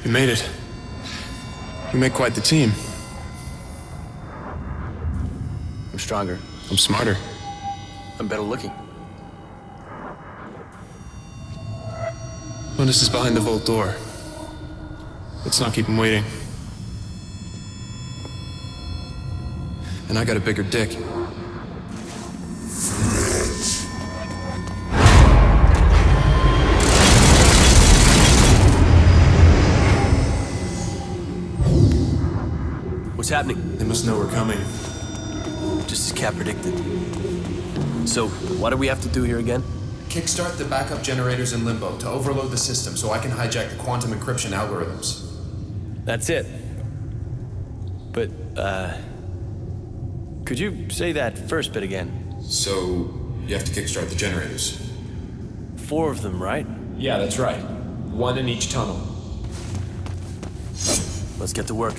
We made it. We make quite the team. I'm stronger. I'm smarter. I'm better looking. Mundus is behind the vault door. Let's not keep him waiting. And I got a bigger dick. What's happening? They must know we're coming. Just as Cap predicted. So, what do we have to do here again? Kickstart the backup generators in Limbo to overload the system so I can hijack the quantum encryption algorithms. That's it. But, could you say that first bit again? So, you have to kickstart the generators. 4 of them, right? Yeah, that's right. 1 in each tunnel. Let's get to work.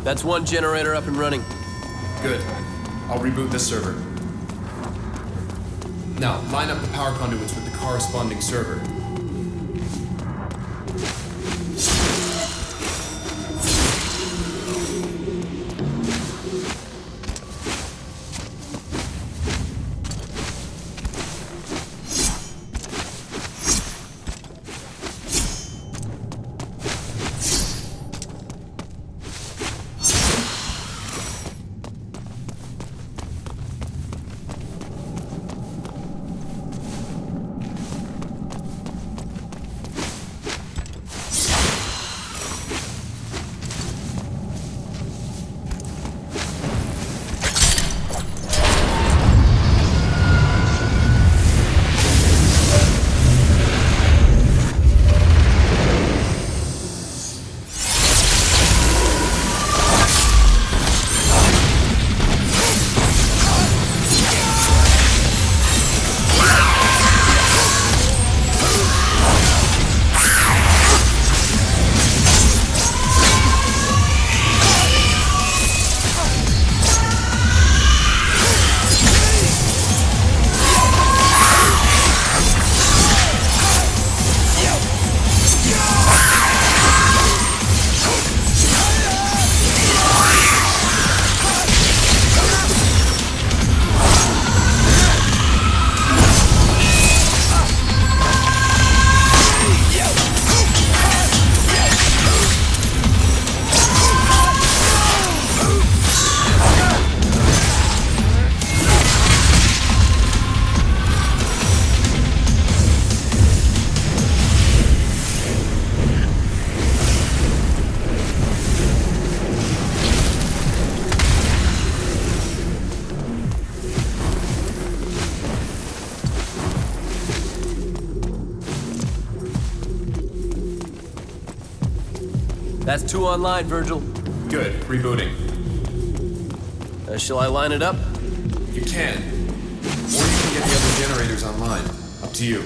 That's 1 generator up and running. Good. I'll reboot this server. Now, line up the power conduits with the corresponding server. That's 2 online, Vergil. Good. Rebooting. Shall I line it up? You can. Or you can get the other generators online. Up to you.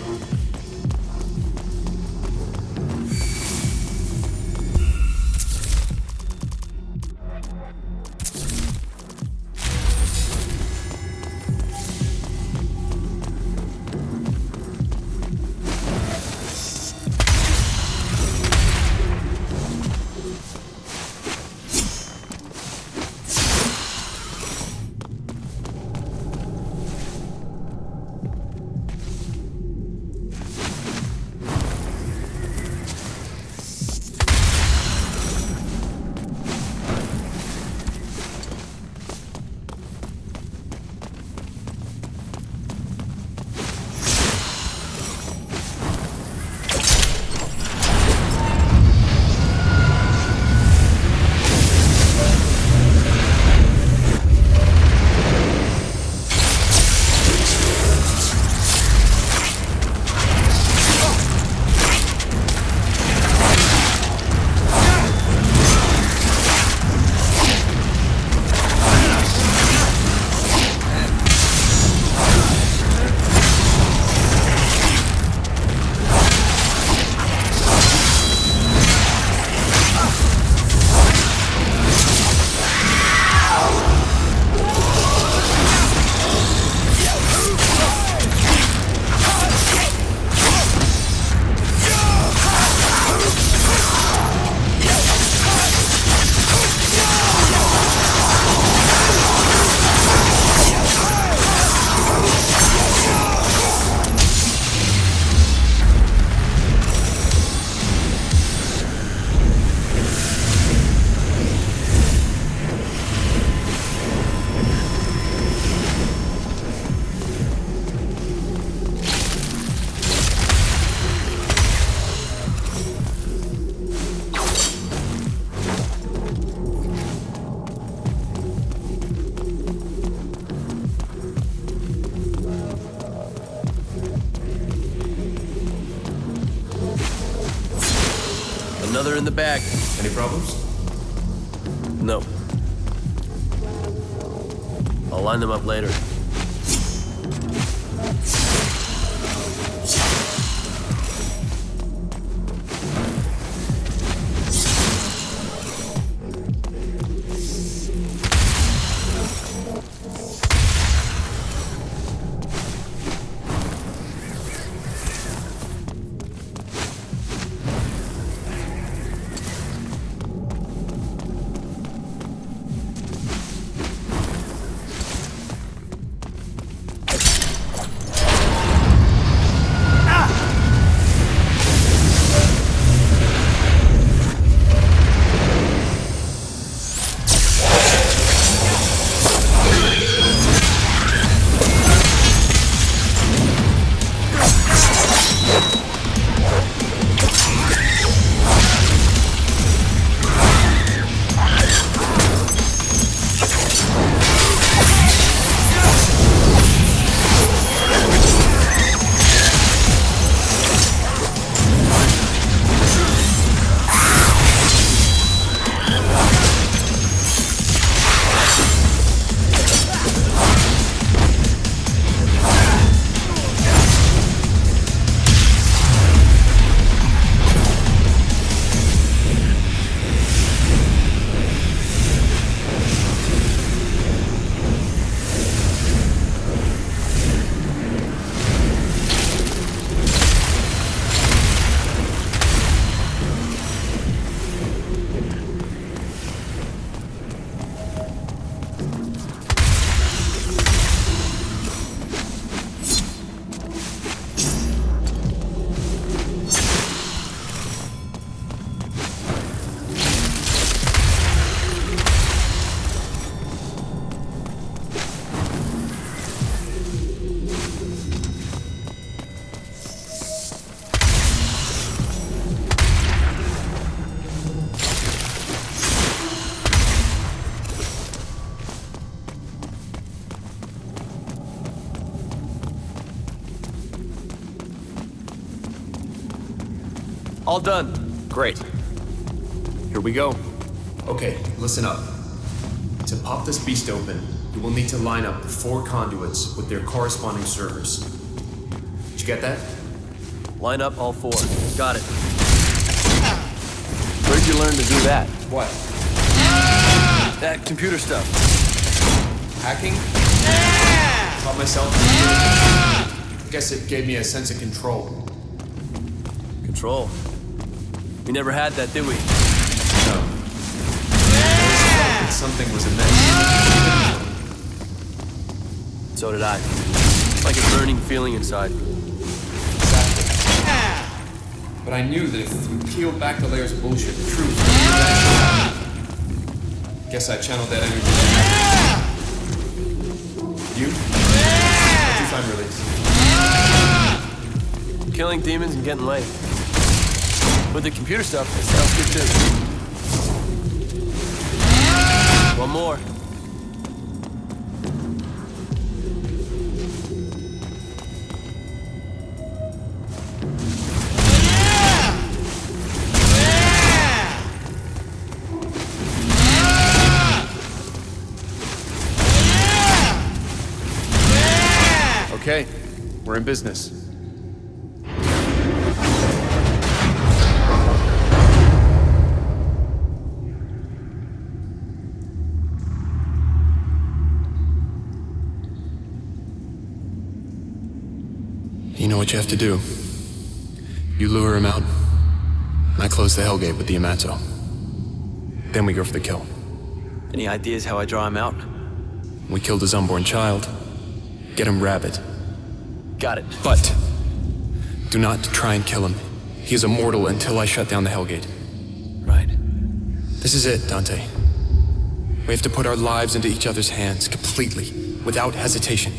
Another in the bag. Any problems? No. I'll line them up later. All done. Great. Here we go. Okay, listen up. To pop this beast open, you will need to line up the 4 conduits with their corresponding servers. Did you get that? Line up all 4. Got it. Where'd you learn to do that? What? That computer stuff. Hacking? Taught myself. Guess it gave me a sense of control. Control. We never had that, did we? No. I always felt that something was amiss. So did I. Like a burning feeling inside. Exactly. But I knew that if you peeled back the layers of bullshit, the truth would eventually happen. Guess I channeled that energy. You? What'd you find release? Killing demons and getting laid. With the computer stuff, that sounds good too. One more. Okay, we're in business. You know what you have to do. You lure him out, and I close the Hellgate with the Yamato. Then we go for the kill. Any ideas how I draw him out? We killed his unborn child. Get him rabid. Got it. But do not try and kill him. He is immortal until I shut down the Hellgate. Right. This is it, Dante. We have to put our lives into each other's hands completely, without hesitation.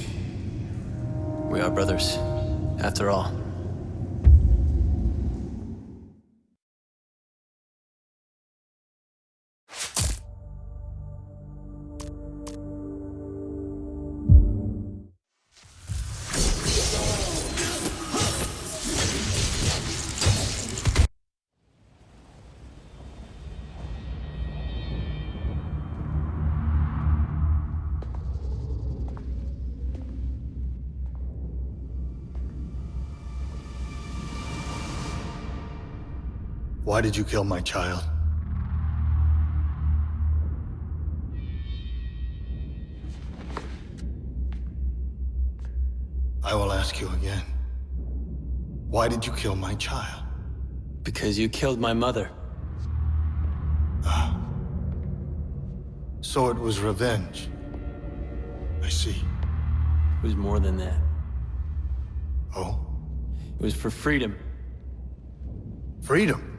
We are brothers, after all. Why did you kill my child? I will ask you again. Why did you kill my child? Because you killed my mother. So it was revenge. I see. It was more than that. Oh? It was for freedom. Freedom?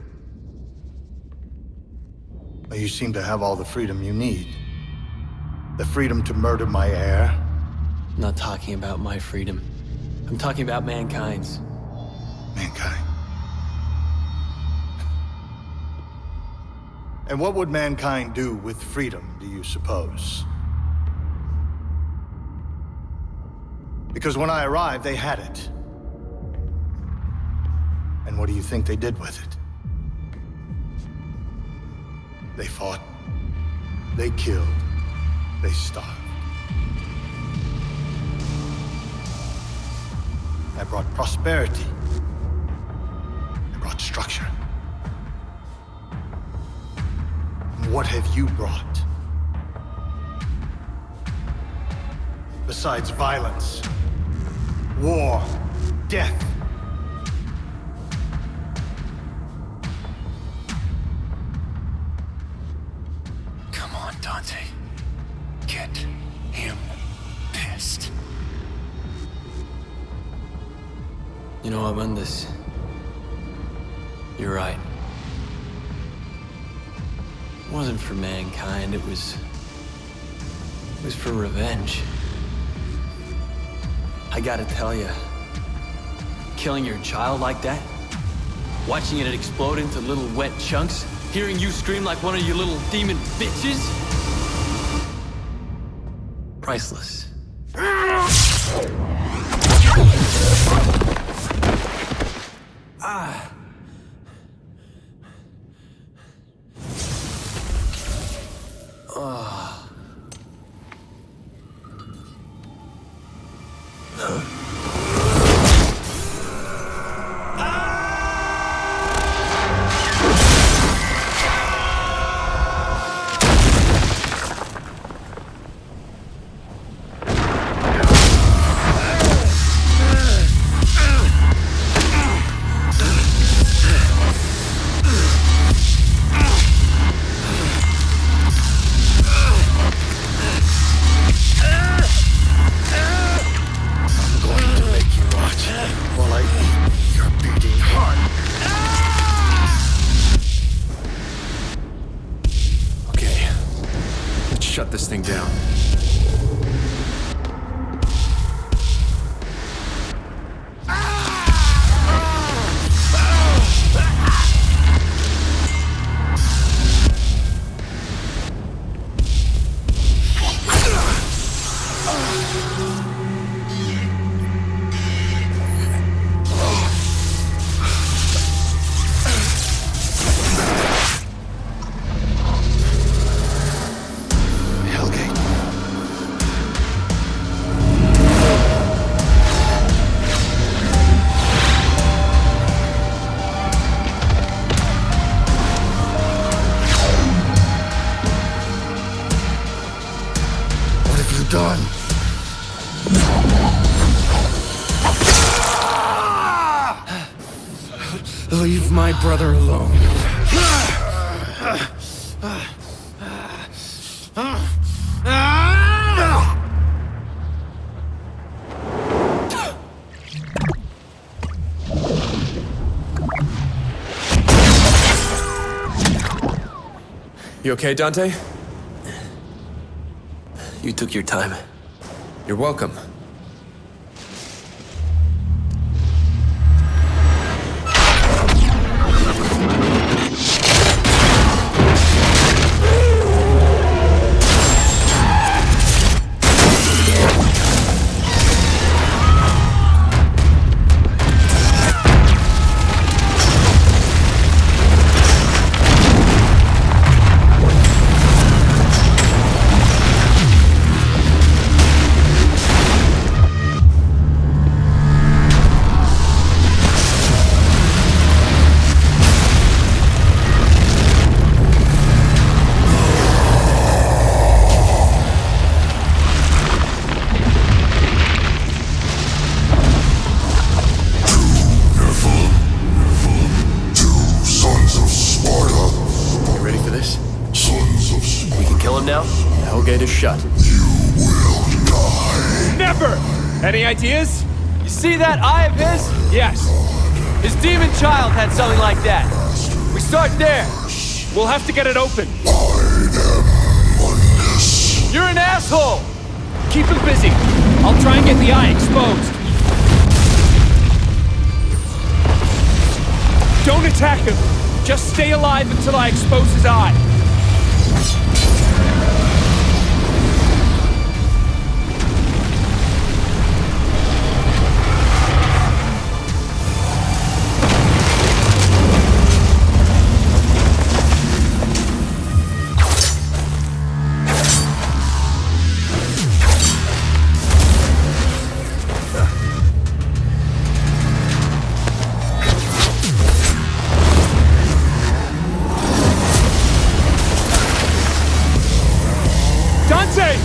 Well, you seem to have all the freedom you need. The freedom to murder my heir. I'm not talking about my freedom. I'm talking about mankind's. Mankind. And what would mankind do with freedom, do you suppose? Because when I arrived, they had it. And what do you think they did with it? They fought, they killed, they starved. I brought prosperity. I brought structure. And what have you brought? Besides violence, war, death. Come on, Dante. Get him pissed. You know what, Mundus? You're right. It wasn't for mankind, it was for revenge. I gotta tell you, killing your child like that, watching it explode into little wet chunks, hearing you scream like one of your little demon bitches, priceless. shut this thing down. Done. Leave my brother alone. You okay, Dante? You took your time. You're welcome. Shut. You will die. Never! Any ideas? You see that eye of his? Yes. His demon child had something like that. We start there. We'll have to get it open. I am Mundus. You're an asshole! Keep him busy. I'll try and get the eye exposed. Don't attack him. Just stay alive until I expose his eye. Dante!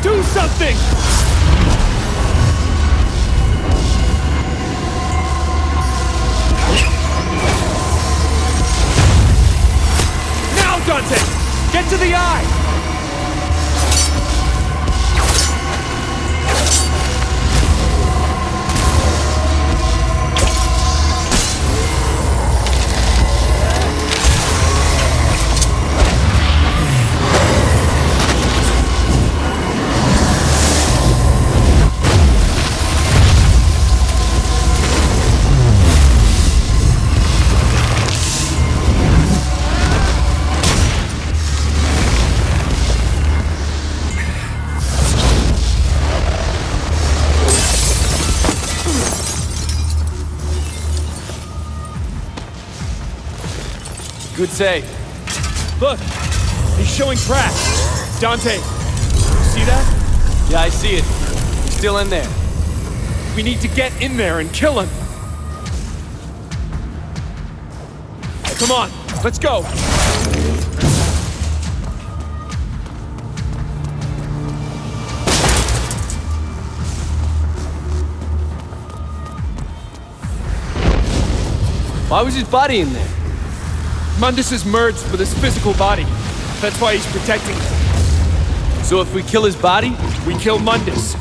Do something! Now, Dante! Get to the eye! Good save. Look! He's showing cracks! Dante! You see that? Yeah, I see it. Still in there. We need to get in there and kill him! Come on, let's go! Why was his body in there? Mundus is merged with his physical body. That's why he's protecting it. So if we kill his body, We kill Mundus.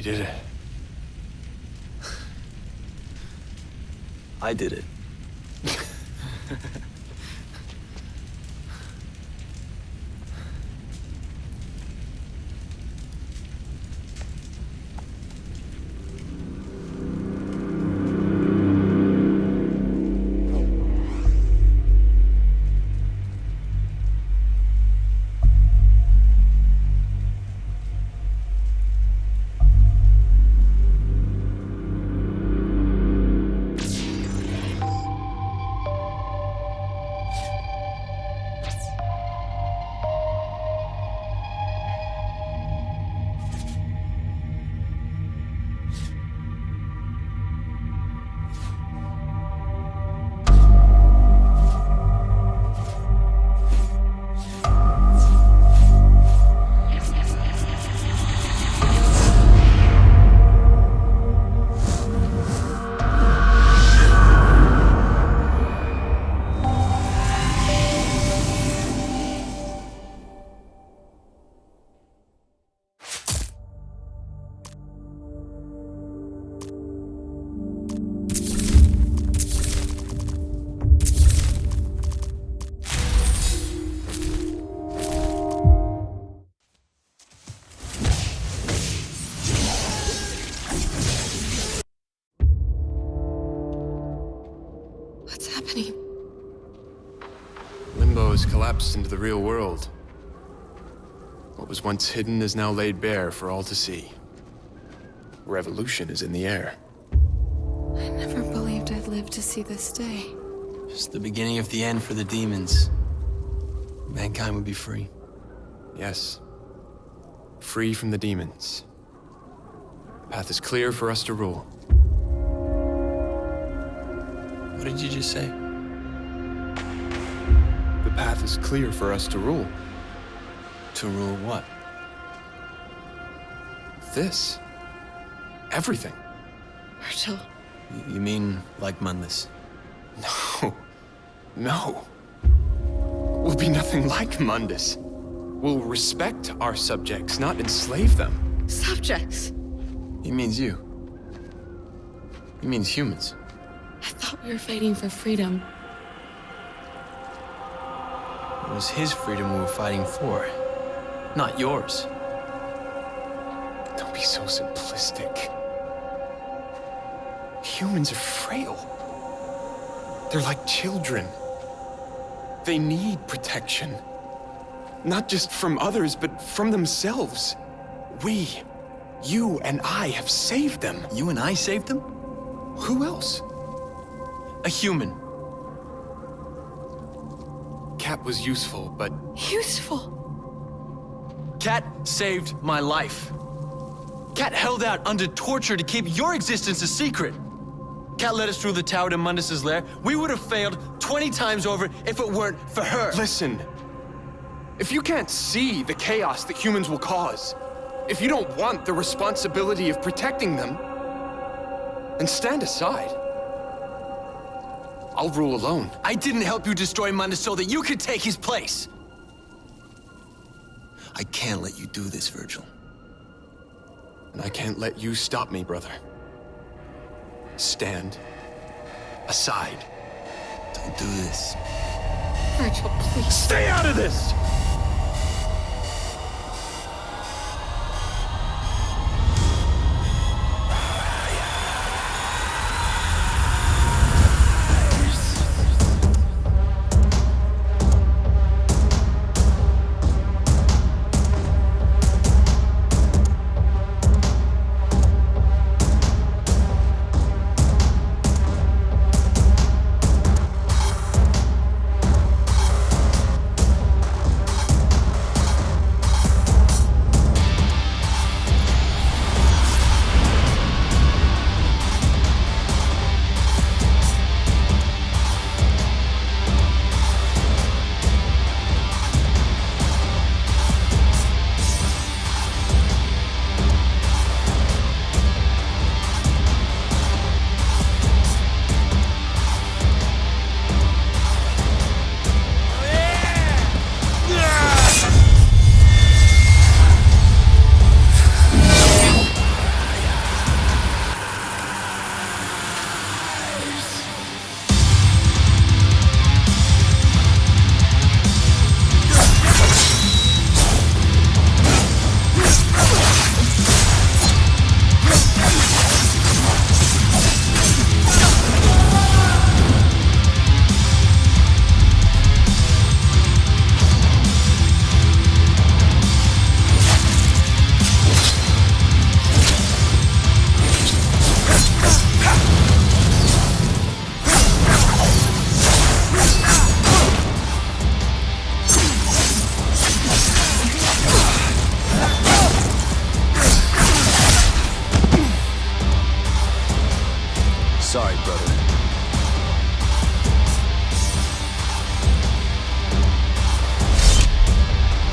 We did it. I did it. Limbo has collapsed into the real world. What was once hidden is now laid bare for all to see. Revolution is in the air. I never believed I'd live to see this day. Just the beginning of the end for the demons. Mankind would be free. Yes. Free from the demons. The path is clear for us to rule. What did you just say? The path is clear for us to rule. To rule what? This. Everything. Vergil. You mean like Mundus? No. No. We'll be nothing like Mundus. We'll respect our subjects, not enslave them. Subjects. He means you. He means humans. I thought we were fighting for freedom. It was his freedom we were fighting for, not yours. Don't be so simplistic. Humans are frail. They're like children. They need protection. Not just from others, but from themselves. We, you and I, have saved them. You and I saved them? Who else? A human. Cat was useful, but Useful. Cat saved my life. Cat held out under torture to keep your existence a secret. Cat led us through the tower to Mundus's lair. We would have failed 20 times over if it weren't for her. listen. If you can't see the chaos that humans will cause, if you don't want the responsibility of protecting them, then stand aside. I'll rule alone. I didn't help you destroy Mundus so that you could take his place. I can't let you do this, Vergil. And I can't let you stop me, brother. Stand aside. Don't do this. Vergil, please. Stay out of this! sorry, brother.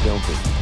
Don't be.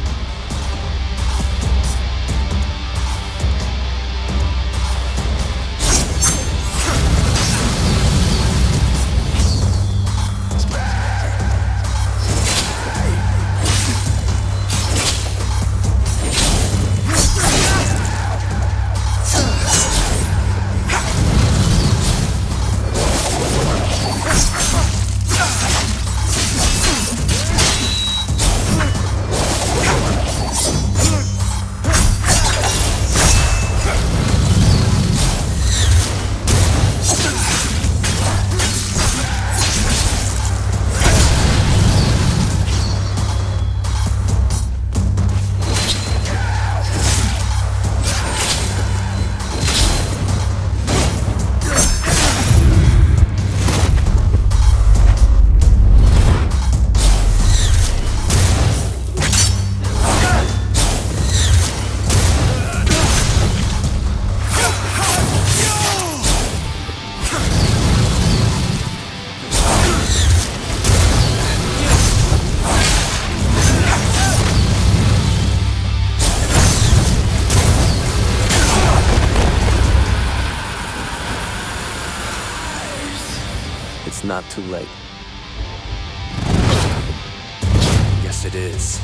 It's not too late. Yes, it is.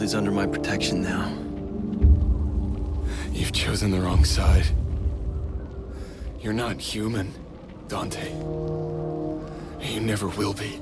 is under my protection now. You've chosen the wrong side. You're not human, Dante. You never will be.